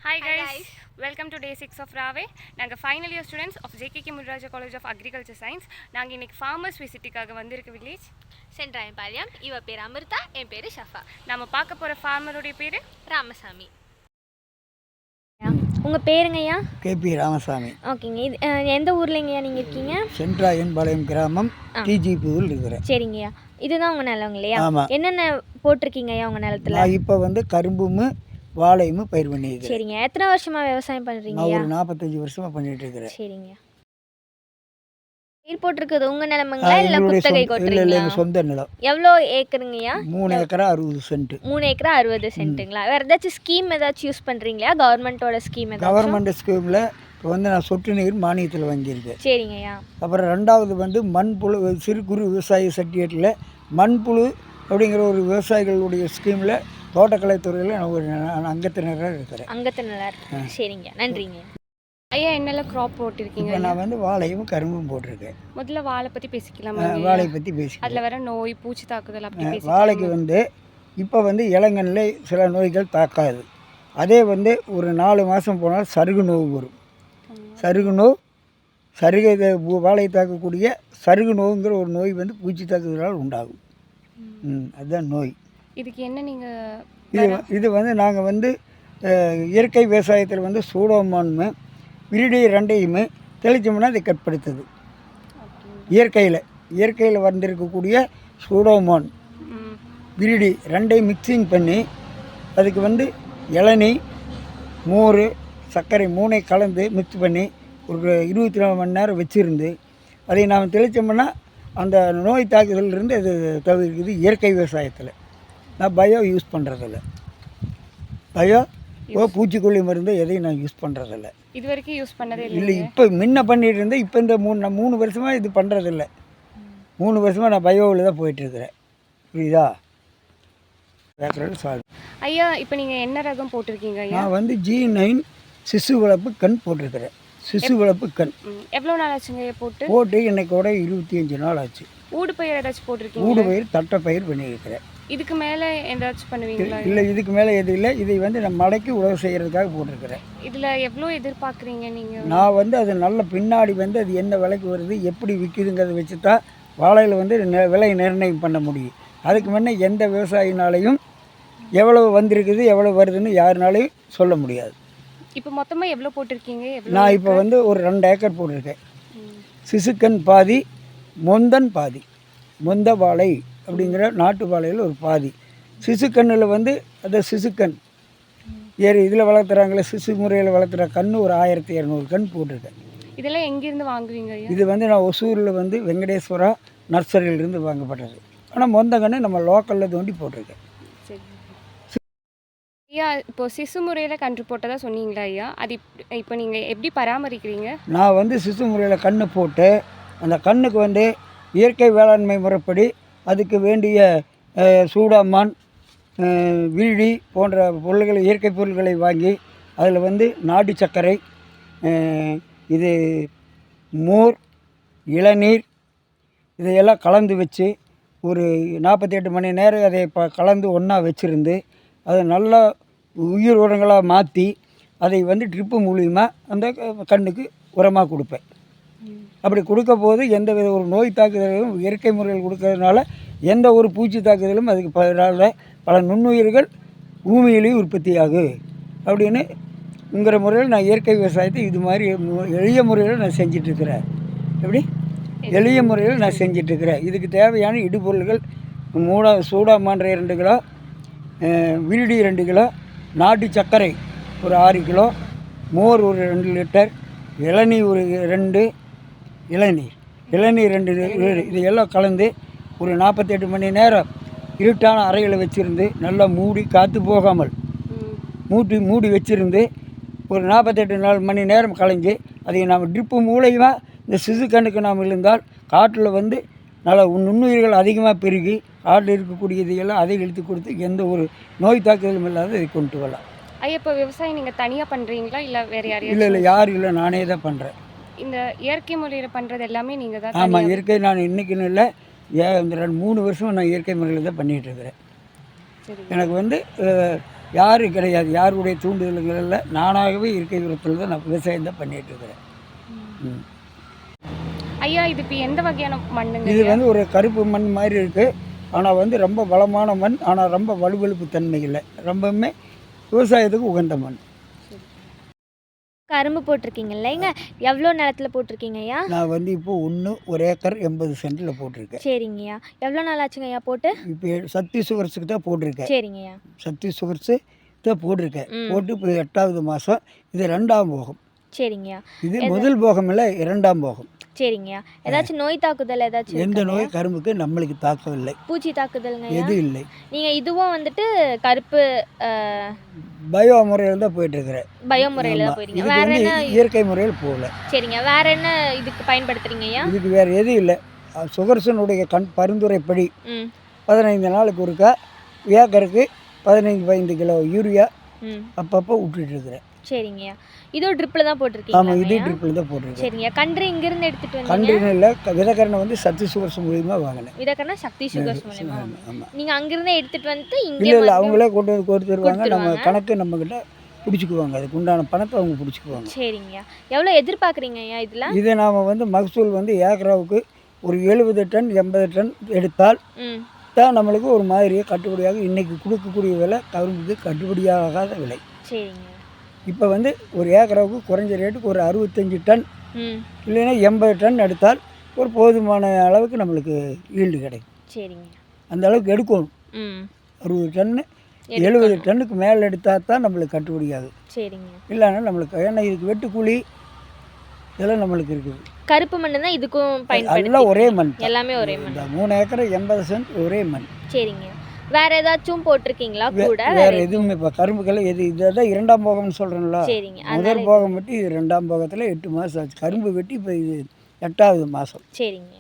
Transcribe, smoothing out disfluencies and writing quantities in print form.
Hi guys, welcome to day 6 of Rave. நாங்கள் final year students of JKK Muniraja college of agriculture science. நாங்கள் இன்றைக்கி farmers விசிட்டுக்காக வந்திருக்க village Sendrayampalayam. இவ பேர் அமிர்தா, என் பேர் ஷஃபா. நம்ம பார்க்க போகிற ஃபார்மருடைய பேர் ராமசாமி. உங்கள் பேருங்கய்யா? கேபி ராமசாமி. ஓகேங்க. இது எந்த ஊர்லேங்கய்யா நீங்கள் இருக்கீங்க? சென்றாயன்பாளையம் கிராமம் டிஜிபியில் இருக்கிறேன். சரிங்கய்யா, இதுதான் உங்கள் நிலம் இல்லையா? ஆமாம். என்னென்ன போட்டிருக்கீங்கய்யா உங்கள் நிலத்துல? நான் இப்போ வந்து கரும்பும் வாழையும் பயிர் பண்ணியிருக்கேன். சரிங்க. எத்தனை வருஷமாக விவசாயம் பண்ணுறீங்க? நான் ஒரு 45 வருஷமாக பண்ணிட்டு இருக்கிறேன். சரிங்க. பயிர் போட்டிருக்குது உங்கள் நிலமுங்களா இல்லை குத்தகை இல்லை இல்லை எங்கள் சொந்த நிலம். எவ்வளோ ஏக்கருங்கய்யா? 3 ஏக்கரா 60 சென்ட். 3 ஏக்கரா 60 சென்ட்டுங்களா? வேறு ஏதாச்சும் ஸ்கீம் ஏதாச்சும் யூஸ் பண்ணுறீங்களா? கவர்மெண்ட்டோட ஸ்கீம் ஏதாச்சும்? கவர்மெண்ட் ஸ்கீமில் இப்போ வந்து நான் சொட்டு நீர் மானியத்தில் வாங்கியிருக்கேன். சரிங்கய்யா. அப்புறம் 2வது வந்து மண்புழு சிறு குறு விவசாய சர்டிஃபிகேட்டில் மண்புழு அப்படிங்கிற ஒரு விவசாயிகளுடைய ஸ்கீமில் தோட்டக்கலைத்துறையில் நான் ஒரு அங்கத்தினராக இருக்கிறேன். அங்கத்தினர். சரிங்க, நன்றிங்க. ஐயா என்னெல்லாம் க்ராப் போட்டிருக்கீங்க? நான் வந்து வாழையும் கரும்பும் போட்டிருக்கேன். முதல்ல வாழை பற்றி பேசிக்கலாம். வாழை பற்றி பேசி அதில் வர நோய் பூச்சி தாக்குதல் அப்படி பேசி. வாழைக்கு வந்து இப்போ வந்து இளங்கன்னில் சில நோய்கள் தாக்காது. அதே வந்து ஒரு 4 மாதம் போனால் சருகு நோய் வரும். சருகு நோய் வாழை தாக்கக்கூடிய சருகு நோய்ங்கிற ஒரு நோய் வந்து பூச்சி தாக்குதலால் உண்டாகும். அதுதான் நோய். இதுக்கு என்ன நீங்கள் இது வந்து நாங்கள் வந்து இயற்கை விவசாயத்தில் வந்து சூடோமான்னு விரிடி 2ஐயுமே தெளிச்சோம்னா அதை கட்படுத்துது. இயற்கையில் வந்திருக்கக்கூடிய சூடோமான் விரிடி 2ஐயும் மிக்சிங் பண்ணி அதுக்கு வந்து இளநீ மோர் சர்க்கரை 3ஐ கலந்து மிக்ஸ் பண்ணி ஒரு 24 மணி நேரம் வச்சுருந்து அதை நாம் தெளித்தோம்னா அந்த நோய் தாக்குதலிருந்து அது தவிர்க்குது. இயற்கை விவசாயத்தில் நான் பயோ யூஸ் பண்ணுறதில்ல. பூச்சிக்கொல்லி மருந்து எதையும் நான் யூஸ் பண்ணுறதில்ல. இது வரைக்கும் யூஸ் பண்ணதே இல்லை. இப்போ முன்ன பண்ணிகிட்டு இருந்தேன். இப்போ இந்த 3 வருஷமாக இது பண்ணுறதில்ல. 3 வருஷமாக நான் பயோவில் தான் போயிட்டுருக்கிறேன். புரியுதா? ஐயா இப்போ நீங்கள் என்ன ரகம் போட்டிருக்கீங்க ஐயா? நான் வந்து G9 சிசு வளர்ப்பு கண் போட்டிருக்கிறேன். சிசு வளர்ப்பு கண் எவ்வளோ நாள் ஆச்சுங்க போட்டு இன்னைக்கோட 25 நாள் ஆச்சு. ஊடு பயிர் ஏதாச்சும் போட்டிருக்கீங்க? ஊடு பயிர் தட்டை பயிர் பண்ணியிருக்கிறேன். இதுக்கு மேலே ஏதாச்சும் பண்ணுவீங்களா? இல்லை, இதுக்கு மேலே எதுவும் இல்லை. இதை வந்து நான் மடைக்கு உழவு செய்கிறதுக்காக போட்டிருக்கிறேன். இதில் எவ்வளோ எதிர்பார்க்குறீங்க நீங்கள்? நான் வந்து அது நல்ல பின்னாடி வந்து அது என்ன விலைக்கு வருது எப்படி விற்கிதுங்கிறத வச்சு தான் வாழையில் வந்து விலை நிர்ணயம் பண்ண முடியும். அதுக்கு முன்னே எந்த விவசாயினாலையும் எவ்வளோ வந்திருக்குது எவ்வளோ வருதுன்னு யாருனாலையும் சொல்ல முடியாது. இப்போ மொத்தமாக எவ்வளோ போட்டிருக்கீங்க? நான் இப்போ வந்து ஒரு 2 ஏக்கர் போட்டிருக்கேன். சிசுக்கன் பாதி, மொந்தன் பாதி. மொந்த வாழை அப்படிங்கிற நாட்டு வாழையில் ஒரு பாதி. சிசுக்கண்ணில் வந்து அந்த சிசுக்கண் இதில் வளர்த்துறாங்களே சிசு முறையில் வளர்த்துற கன்று ஒரு 1200 கண் போட்டிருக்கேன். இதெல்லாம் எங்கேருந்து வாங்குவீங்க? இது வந்து நான் ஒசூரில் வந்து வெங்கடேஸ்வரா நர்சரியிலிருந்து வாங்கப்பட்டது. ஆனால் மொந்த கன்று நம்ம லோக்கலில் தோண்டி போட்டிருக்கேன். ஐயா இப்போ சிசு முறையில் கன்று போட்டதாக சொன்னீங்களா ஐயா? அது இப்போ நீங்கள் எப்படி பராமரிக்கிறீங்க? நான் வந்து சிசு முறையில் கன்று போட்டு அந்த கண்ணுக்கு வந்து இயற்கை வேளாண்மை முறைப்படி அதுக்கு வேண்டிய சூடாமான் விரிடி போன்ற பொருள்களை இயற்கை பொருள்களை வாங்கி அதில் வந்து நாட்டு சர்க்கரை இது மோர் இளநீர் இதையெல்லாம் கலந்து வச்சு ஒரு 48 மணி நேரம் அதை கலந்து ஒன்றா வச்சுருந்து அதை நல்லா உயிர் உரங்களாக மாற்றி அதை வந்து ட்ரிப்பு மூலிமா அந்த கண்ணுக்கு உரமாக கொடுப்பேன். அப்படி கொடுக்க போது எந்த வித ஒரு நோய் தாக்குதலும் இயற்கை முறையில் கொடுக்கறதுனால எந்த ஒரு பூச்சி தாக்குதலும் அதுக்கு பல நுண்ணுயிர்கள் பூமியிலேயும் உற்பத்தியாகு அப்படின்னுங்கிற முறையில் நான் இயற்கை விவசாயத்தை இது மாதிரி எளிய முறையில் நான் செஞ்சிட்ருக்கிறேன். எப்படி எளிய முறையில் நான் செஞ்சிட்ருக்கிறேன். இதுக்கு தேவையான இடுபொருள்கள் சூடாமான்ற 2 கிலோ, விரிடி 2 கிலோ, நாட்டு சர்க்கரை ஒரு 6 கிலோ, மோர் ஒரு 2 லிட்டர், இளநீர் ஒரு 2 இளநீர் 2 இதையெல்லாம் கலந்து ஒரு 48 மணி நேரம் இருட்டான அறையில் வச்சுருந்து நல்லா மூடி காற்று போகாமல் மூடி வச்சுருந்து ஒரு 48 மணி நேரம் கலைஞ்சு அதை நாம் ட்ரிப்பு மூலயமா இந்த சிசு கண்ணுக்கு நாம் இருந்தால் காட்டில் வந்து நல்லா நுண்ணுயிர்கள் அதிகமாக பெருகி காட்டில் இருக்கக்கூடியதையெல்லாம் அதை இழுத்து கொடுத்து எந்த ஒரு நோய் தாக்குதலும் இல்லாத இதை கொண்டு வரலாம். ஐயா இப்போ விவசாயம் நீங்கள் தனியாக பண்ணுறீங்களா இல்லை வேறு யாரையும்? இல்லை யாரும் இல்லை, நானே தான் பண்ணுறேன். இந்த இயற்கை முறையில் பண்ணுறது எல்லாமே நீங்கள் தான்? ஆமாம், இயற்கை. நான் இன்றைக்கின்னு இல்லை, இந்த 3 வருஷம் நான் இயற்கை முறையில் தான் பண்ணிகிட்ருக்கிறேன். எனக்கு வந்து யாரும் கிடையாது, யாருடைய தூண்டுதல்கள் இல்லை. நானாகவே இயற்கை உரத்தில் தான் நான் விவசாயம் தான் பண்ணிகிட்ருக்கிறேன். ஐயா இது இப்போ எந்த வகையான மண்ணுங்க? இது வந்து ஒரு கருப்பு மண் மாதிரி இருக்குது. ஆனால் வந்து ரொம்ப வளமான மண், ஆனால் ரொம்ப வலுவழுப்பு தன்மை இல்லை. ரொம்பவுமே விவசாயத்துக்கு உகந்த மண். கரும்பு போட்டிருக்கீங்க இல்லைங்க, எவ்வளோ நிலத்துல போட்டிருக்கீங்க ஐயா? நான் வந்து இப்போ 1 ஏக்கர் 80 சென்டில் போட்டிருக்கேன். சரிங்கய்யா. எவ்வளோ நாள் ஆச்சுங்க ஐயா போட்டு? இப்போ சக்தி சுகர்ஸுக்கு தான் போட்டிருக்கேன். சரிங்கய்யா. சக்தி சுகர்ஸு தான் போட்டிருக்கேன். போட்டு இப்போ 8வது மாதம். இது 2ஆம் போகம். சரிங்கய்யா. இது முதல் போகம் இல்லை, 2ஆம் போகம். சரிங்கய்யா. ஏதாச்சும் நோய் தாக்குதல் ஏதாச்சும் எந்த இருக்காங்க? நோய் கரும்புக்கு நம்மளுக்கு தாக்கவில்லை, பூச்சி தாக்குதல்ங்க? எதுவும் இல்லை. நீங்கள் இதுவும் வந்துட்டு கருப்பு பயோ முறையில் தான் போயிட்டுருக்கிறேன். பயோ முறையில் தான் போயிருங்க. இதுக்கு வேற வந்து என்ன? இயற்கை முறையில் போகல. சரிங்க. வேற என்ன இதுக்கு பயன்படுத்துறீங்க ஐயா? இதுக்கு வேறு எதுவும் இல்லை. சுகர்ஸனுடைய பரிந்துரைப்படி 15 நாளுக்கு ஒருக்கா ஏக்கருக்கு 15 கிலோ யூரியா அப்பப்போ விட்டுட்டுருக்குறேன். சரிங்கய்யா. இதோ ட்ரிப்பில் தான் போட்டிருக்கீங்க? ஆமாம், இதே ட்ரிப்பில் தான் போட்டிருக்கேன். சரிங்கய்யா. கன்று இங்கிருந்து எடுத்துகிட்டு வந்து? கன்று இல்லை, விதக்கரணை வந்து சக்தி சுகர்ஸ் மூலியமாக வாங்கினேன். விதக்கரணை சக்தி சுகர்ஸ் மூலியமா? ஆமாம். நீங்கள் அங்கிருந்தே எடுத்துகிட்டு வந்துட்டு இங்கே? இல்லை இல்லை, அவங்களே கொண்டு வந்து கொடுத்துருவாங்க. நம்ம கணக்கு நம்மக்கிட்ட பிடிச்சிக்குவாங்க. அதுக்கு உண்டான பணத்தை அவங்க பிடிச்சிக்குவாங்க. சரிங்கய்யா. எவ்வளோ எதிர்பார்க்குறீங்க ஐயா இதில்? இதை நாம் வந்து மகசூல் வந்து ஏக்கராவுக்கு ஒரு 70 டன் 80 டன் எடுத்தால் தான் நம்மளுக்கு ஒரு மாதிரியே கட்டுப்படியாக, இன்றைக்கி கொடுக்கக்கூடிய விலை கரும்புக்கு கட்டுப்படியாகாத விலை. சரிங்க. இப்போ வந்து ஒரு ஏக்கராவுக்கு குறைஞ்ச ரேட்டுக்கு ஒரு 65 டன் இல்லைன்னா 80 டன் எடுத்தால் ஒரு போதுமான அளவுக்கு நம்மளுக்கு ஈல்டு கிடைக்கும். சரிங்க. அந்த அளவுக்கு எடுக்கணும். 60 டன்னு 70 டன்னுக்கு மேலே எடுத்தால் தான் நம்மளுக்கு கட்டுப்படியாகும். சரிங்க. இல்லைன்னா நம்மளுக்கு, ஏன்னா இதுக்கு வெட்டுக்கூலி இதெல்லாம் நம்மளுக்கு இருக்குது. கருப்பு மண் தான் இதுக்கும் பயன்படுது? எல்லாம் ஒரே மண், எல்லாமே ஒரே மண். இந்த 3 ஏக்கர் 80 சென்ட் ஒரே மண். சரிங்க. வேற ஏதாச்சும் போட்டிருக்கீங்களா கூட? வேறு எதுவுமே இப்போ கரும்புக்கெல்லாம் எது, இதான் 2ஆம் போகம்னு சொல்கிறேன்ல. சரிங்க. முதல் போகம் வெட்டி இது 2ஆம் போகத்தில் 8 மாதம் ஆச்சு. கரும்பு வெட்டி இப்போ இது 8வது மாதம். சரிங்க.